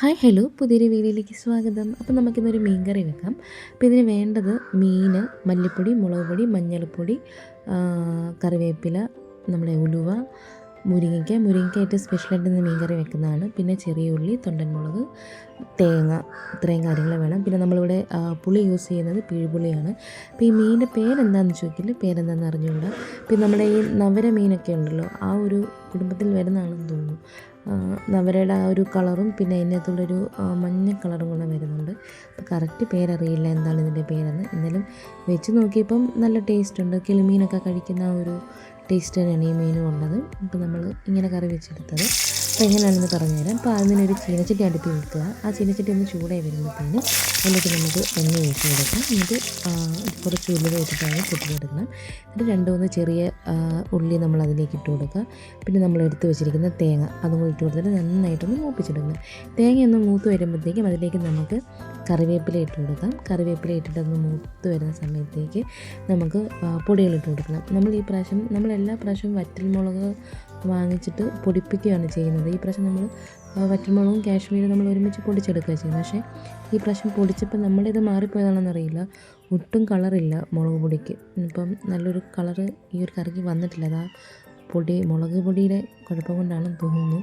Hi hello പുതിയൊരു വീഡിയോയിലേക്ക് സ്വാഗതം. അപ്പോൾ നമുക്കിന്നൊരു മീൻ കറി വെക്കാം. അപ്പോൾ ഇതിന് വേണ്ടത് മീൻ, മല്ലിപ്പൊടി, മുളക് പൊടി, മഞ്ഞൾപ്പൊടി, കറിവേപ്പില, നമ്മുടെ ഉലുവ, മുരിങ്ങയ്ക്ക ഏറ്റവും സ്പെഷ്യലായിട്ട് ഇന്ന് മീൻ കറി വെക്കുന്നതാണ്. പിന്നെ ചെറിയ ഉള്ളി, തൊണ്ടൻ മുളക്, തേങ്ങ, ഇത്രയും കാര്യങ്ങൾ വേണം. പിന്നെ നമ്മളിവിടെ പുളി യൂസ് ചെയ്യുന്നത് പിഴുപുളിയാണ്. അപ്പോൾ ഈ മീനിൻ്റെ പേരെന്താണെന്ന് ചോദിക്കില്ല, പേരെന്താണെന്ന് അറിഞ്ഞുകൂടാ. പിന്നെ നമ്മുടെ ഈ നവര മീനൊക്കെ ഉണ്ടല്ലോ, ആ ഒരു കുടുംബത്തിൽ വരുന്നതാണെന്ന് തോന്നുന്നു. നവരയുടെ ആ ഒരു കളറും പിന്നെ അതിനകത്തുള്ളൊരു മഞ്ഞ കളറും കൂടെ വരുന്നുണ്ട്. അപ്പോൾ കറക്റ്റ് പേരറിയില്ല എന്താണ് ഇതിൻ്റെ പേരെന്ന്. എന്നാലും വെച്ച് നോക്കിയപ്പം നല്ല ടേസ്റ്റുണ്ട്. കിളിമീനൊക്കെ കഴിക്കുന്ന ആ ഒരു ടേസ്റ്റ് തന്നെയാണ് ഈ മീനും ഉള്ളത്. അപ്പോൾ നമ്മൾ ഇങ്ങനെ കറി വെച്ചെടുത്തത്. അപ്പോൾ എങ്ങനെയാണെന്ന് പറഞ്ഞുതരാം. അപ്പോൾ അതിനൊരു ചീനച്ചട്ടി അടുപ്പിൽ വെക്കുക. ആ ചീനച്ചട്ടി ഒന്ന് ചൂടായി വരുമ്പോഴത്തേന് അതിലേക്ക് നമുക്ക് എണ്ണ ഒഴിച്ച് കൊടുക്കാം. എന്നിട്ട് കുറച്ച് ഉലുവ ഇട്ടിട്ടാണ് പൊട്ടിച്ചെടുക്കണം. എന്നിട്ട് 2-3 ചെറിയ ഉള്ളി നമ്മൾ അതിലേക്ക് ഇട്ട് കൊടുക്കുക. പിന്നെ നമ്മൾ എടുത്ത് വെച്ചിരിക്കുന്ന തേങ്ങ അതും കൂടി ഇട്ട് കൊടുത്തിട്ട് നന്നായിട്ടൊന്ന് മൂപ്പിച്ചെടുക്കണം. തേങ്ങയൊന്ന് മൂത്ത് വരുമ്പോഴത്തേക്കും അതിലേക്ക് നമുക്ക് കറിവേപ്പില ഇട്ട് കൊടുക്കാം. കറിവേപ്പില ഇട്ടിട്ടൊന്ന് മൂത്ത് വരുന്ന സമയത്തേക്ക് നമുക്ക് പൊടികളിട്ട് കൊടുക്കണം. നമ്മളെല്ലാ പ്രാവശ്യവും വറ്റൽമുളക് വാങ്ങിച്ചിട്ട് പൊടിപ്പിക്കുകയാണ് ചെയ്യുന്നത്. ഈ പ്രാവശ്യം നമ്മൾ വറ്റൽമുളകും കാശ്മീരും നമ്മൾ ഒരുമിച്ച് പൊടിച്ചെടുക്കുക ചെയ്യുന്നത്. പക്ഷേ ഈ പ്രാവശ്യം പൊടിച്ചപ്പോൾ നമ്മുടെ ഇത് മാറിപ്പോയതാണെന്നറിയില്ല, ഒട്ടും കളറില്ല മുളക് പൊടിക്ക്. ഇപ്പം നല്ലൊരു കളറ് ഈ ഒരു കറിക്ക് വന്നിട്ടില്ല. അതാ മുളക് പൊടിയുടെ കുഴപ്പം കൊണ്ടാണെന്ന് തോന്നുന്നു.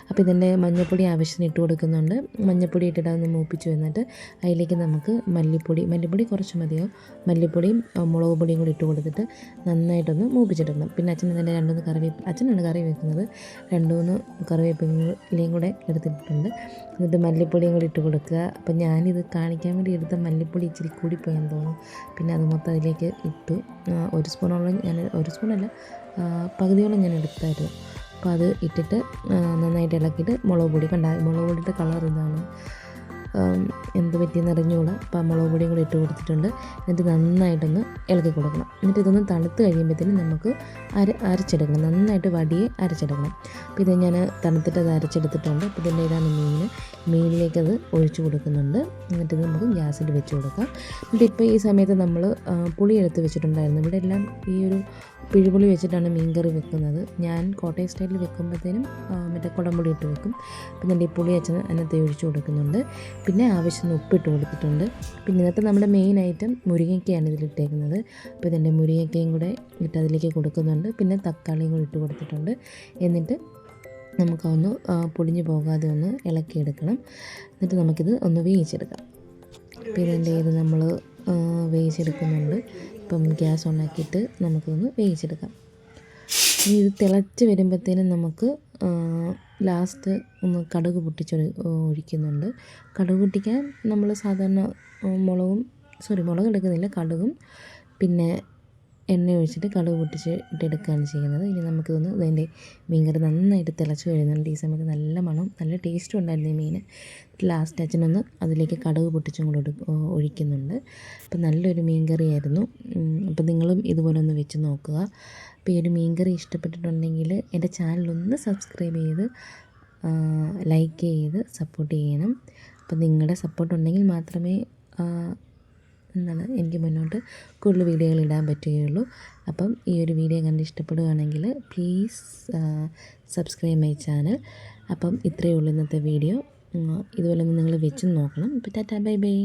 അപ്പോൾ ഇതിൻ്റെ മഞ്ഞൾപ്പൊടി ആവശ്യത്തിന് ഇട്ട് കൊടുക്കുന്നുണ്ട്. മഞ്ഞൾപ്പൊടി ഇട്ടിട്ട് അതൊന്ന് മൂപ്പിച്ച് വന്നിട്ട് അതിലേക്ക് നമുക്ക് മല്ലിപ്പൊടി കുറച്ച് മതിയോ, മല്ലിപ്പൊടിയും മുളക് പൊടിയും കൂടി ഇട്ട് കൊടുത്തിട്ട് നന്നായിട്ടൊന്ന് മൂപ്പിച്ചെടുക്കണം. പിന്നെ അച്ഛൻ ഇതിൻ്റെ 2-3 അച്ഛനാണ് കറി വെക്കുന്നത്, 2-3 കറിവേപ്പിലയും കൂടെ എടുത്തിട്ടുണ്ട്. എന്നിട്ട് മല്ലിപ്പൊടിയും കൂടി ഇട്ട് കൊടുക്കുക. അപ്പോൾ ഞാനിത് കാണിക്കാൻ വേണ്ടി എടുത്ത മല്ലിപ്പൊടി ഇച്ചിരി കൂടിപ്പോയെന്ന് തോന്നുന്നു. പിന്നെ അത് മൊത്തം അതിലേക്ക് ഇട്ടു. 1 സ്പൂണോളം ഒരു സ്പൂണല്ല, പകുതിയോളം ഞാൻ എടുത്തായിരുന്നു. അപ്പോൾ അത് ഇട്ടിട്ട് നന്നായിട്ട് ഇളക്കിയിട്ട് മുളക് പൊടിയുടെ കളർ ഇതാണ്, എന്ത് പറ്റിയെന്ന് അറിഞ്ഞുകൂടാ. അപ്പോൾ മുളക് പൊടിയും കൂടി ഇട്ട് കൊടുത്തിട്ടുണ്ട്. എന്നിട്ട് നന്നായിട്ടൊന്ന് ഇളക്കി കൊടുക്കണം. എന്നിട്ട് ഇതൊന്ന് തണുത്ത് കഴിയുമ്പോഴത്തേനും നമുക്ക് അരച്ചെടുക്കണം. നന്നായിട്ട് വടിയെ അരച്ചെടുക്കണം. അപ്പോൾ ഇത് ഞാൻ തണുത്തിട്ട് അത് അരച്ചെടുത്തിട്ടുണ്ട്. അപ്പോൾ ഇതിൻ്റെ ഇതാണ് മീനിലേക്ക് അത് ഒഴിച്ചു കൊടുക്കുന്നുണ്ട്. എന്നിട്ട് ഇത് നമുക്ക് ഗ്യാസിൽ വെച്ച് കൊടുക്കാം. എന്നിട്ട് ഇപ്പോൾ ഈ സമയത്ത് നമ്മൾ പുളി എടുത്ത് വെച്ചിട്ടുണ്ടായിരുന്നു. ഇവിടെ എല്ലാം ഈ ഒരു പിഴുപുളി വെച്ചിട്ടാണ് മീൻ കറി വെക്കുന്നത്. ഞാൻ കോട്ടയം സ്റ്റൈലിൽ വെക്കുമ്പോഴത്തേനും മറ്റേ കുടംപുളി ഇട്ട് വെക്കും. പിന്നെ എൻ്റെ ഈ പുളി അച്ഛൻ അതിനകത്ത് ഒഴിച്ചു കൊടുക്കുന്നുണ്ട്. പിന്നെ ആവശ്യത്തിന് ഉപ്പിട്ട് കൊടുത്തിട്ടുണ്ട്. പിന്നെ ഇന്നത്തെ നമ്മുടെ മെയിൻ ഐറ്റം മുരിങ്ങയ്ക്കയാണ് ഇതിലിട്ടേക്കുന്നത്. അപ്പോൾ ഇതിൻ്റെ മുരിങ്ങയ്ക്കയും കൂടെ ഇട്ട് അതിലേക്ക് കൊടുക്കുന്നുണ്ട്. പിന്നെ തക്കാളിയും കൂടി ഇട്ട് കൊടുത്തിട്ടുണ്ട്. എന്നിട്ട് നമുക്കൊന്ന് പൊടിഞ്ഞു പോകാതെ ഒന്ന് ഇളക്കിയെടുക്കണം. എന്നിട്ട് നമുക്കിത് ഒന്ന് വേവിച്ചെടുക്കാം. അപ്പോൾ ഇതിൻ്റെ ഇത് നമ്മൾ വേവിച്ചെടുക്കുന്നുണ്ട്. ഇപ്പം ഗ്യാസ് ഓണാക്കിയിട്ട് നമുക്കൊന്ന് വേവിച്ചെടുക്കാം. ഇനി ഇത് തിളച്ച് വരുമ്പോഴത്തേനും നമുക്ക് ലാസ്റ്റ് ഒന്ന് കടുക് ഒഴിക്കുന്നുണ്ട്. കടുക് പൊട്ടിക്കാൻ നമ്മൾ സാധാരണ മുളക് എടുക്കുന്നില്ല, കടുകും പിന്നെ എണ്ണ ഒഴിച്ചിട്ട് കടുക് പൊട്ടിച്ചിട്ടെടുക്കുകയാണ് ചെയ്യുന്നത്. ഇനി നമുക്കിതൊന്ന് ഇതിൻ്റെ മീൻകറി നന്നായിട്ട് തിളച്ച് വരുന്നുണ്ട്. ഈ സമയത്ത് നല്ല മണം, നല്ല ടേസ്റ്റും ഉണ്ടായിരുന്നു ഈ മീൻ. ലാസ്റ്റ് അച്ഛനൊന്ന് അതിലേക്ക് കടുക് പൊട്ടിച്ചും കൂടെ ഒഴിക്കുന്നുണ്ട്. അപ്പോൾ നല്ലൊരു മീൻകറിയായിരുന്നു. അപ്പോൾ നിങ്ങളും ഇതുപോലെ ഒന്ന് വെച്ച് നോക്കുക. അപ്പോൾ ഈ ഒരു മീൻകറി ഇഷ്ടപ്പെട്ടിട്ടുണ്ടെങ്കിൽ എൻ്റെ ചാനലൊന്ന് സബ്സ്ക്രൈബ് ചെയ്ത് ലൈക്ക് ചെയ്ത് സപ്പോർട്ട് ചെയ്യണം. അപ്പോൾ നിങ്ങളുടെ സപ്പോർട്ട് ഉണ്ടെങ്കിൽ മാത്രമേ എനിക്ക് മുന്നോട്ട് കൂടുതൽ വീഡിയോകൾ ഇടാൻ പറ്റുകയുള്ളൂ. അപ്പം ഈ ഒരു വീഡിയോ കണ്ട് ഇഷ്ടപ്പെടുകയാണെങ്കിൽ പ്ലീസ് സബ്സ്ക്രൈബ് മൈ ചാനൽ. അപ്പം ഇത്രയേ ഉള്ളൂ ഇന്നത്തെ വീഡിയോ. ഇതുപോലെ ഒന്ന് നിങ്ങൾ വെച്ച് നോക്കണം. അപ്പോൾ ടാറ്റാ, ബൈ ബൈ.